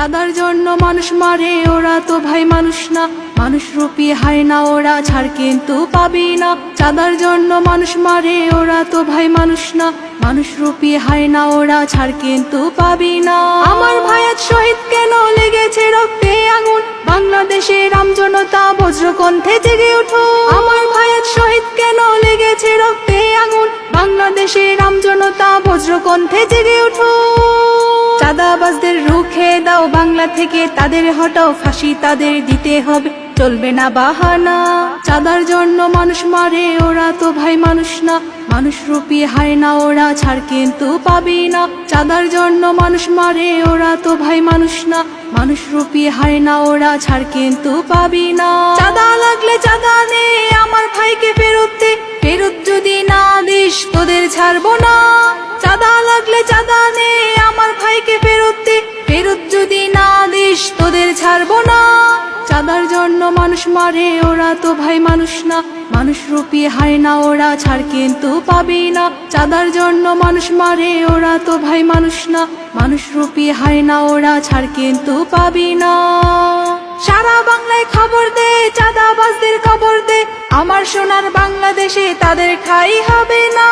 চাঁদার জন্য মানুষ মারে, ওরা তো ভাই মানুষ না। মানুষ রূপী হয় না, ওরা ছাড় কিন্তু পাবি না। চাঁদার জন্য মানুষ মারে, ওরা তো ভাই মানুষ না। মানুষ রূপী হয় না, ওরা ছাড় কিন্তু পাবি না। আমার ভাই আজ শহীদ কেন, লেগেছে রক্তে আগুন। বাংলাদেশের রাম জনতা বজ্রকণ্ঠে জেগে ওঠো। আমার ভাই আজ শহীদ কেন, লেগেছে রক্তে আগুন। বাংলাদেশের রাম জনতা বজ্রকণ্ঠে জেগে ওঠো। চাঁদাবাজদের রুখে দাও বাংলা থেকে, তাদের হটাও, ফাঁসি তাদের দিতে হবে, চলবে না বাহানা। চাঁদার জন্য মানুষ মারে, ওরা তো ভাই মানুষ না। মানুষ রূপী হয় না, ওরা ছাড় কিন্তু পাবি না। চাঁদার জন্য মানুষ মারে, ওরা তো ভাই মানুষ না। মানুষ রূপী হয় না, ওরা ছাড় কিন্তু পাবি না। চাঁদা লাগলে চাঁদা নে, আমার ভাইকে ফেরত দে। ফেরত যদি না দিস তোদের ছাড়বো না। চাঁদা লাগলে চাঁদা নে, আমার ভাইকে ফেরত দে। ফেরত যদি না দিস তোদের ছাড়বো না। চাঁদার জন্য মানুষ মারে, ওরা তো ভাই মানুষ না। মানুষ রূপী হয় না, ওরা ছাড় কিন্তু পাবি না। চাঁদার জন্য মানুষ মারে, ওরা তো ভাই মানুষ না। মানুষ রূপী হয় না, ওরা ছাড় কিন্তু পাবি না। সারা বাংলায় খবর দে, চাঁদাবাজদের খবর দে। আমার সোনার বাংলাদেশে তাদের ঠাঁই হবে না।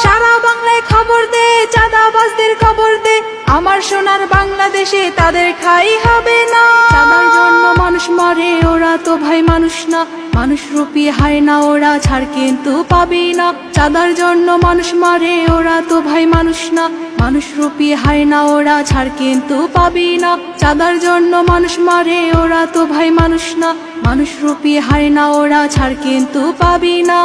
সারা বাংলায় খবর দে, চাঁদাবাজদের খবর দে। আমার সোনার বাংলাদেশে তাদের ঠাঁই হবে না। চাঁদার জন্য মানুষ মারে, ওরা তো ভাই মানুষ না। মানুষ রূপী হয় না, ওরা ছাড় কিন্তু পাবি না। চাঁদার জন্য মানুষ মারে, ওরা তো ভাই মানুষ না। মানুষ রূপী হয় না, ওরা ছাড় কিন্তু পাবি না। চাঁদার জন্য মানুষ মারে, ওরা তো ভাই মানুষ না। মানুষ রূপী হয় না, ওরা ছাড় কিন্তু পাবি না।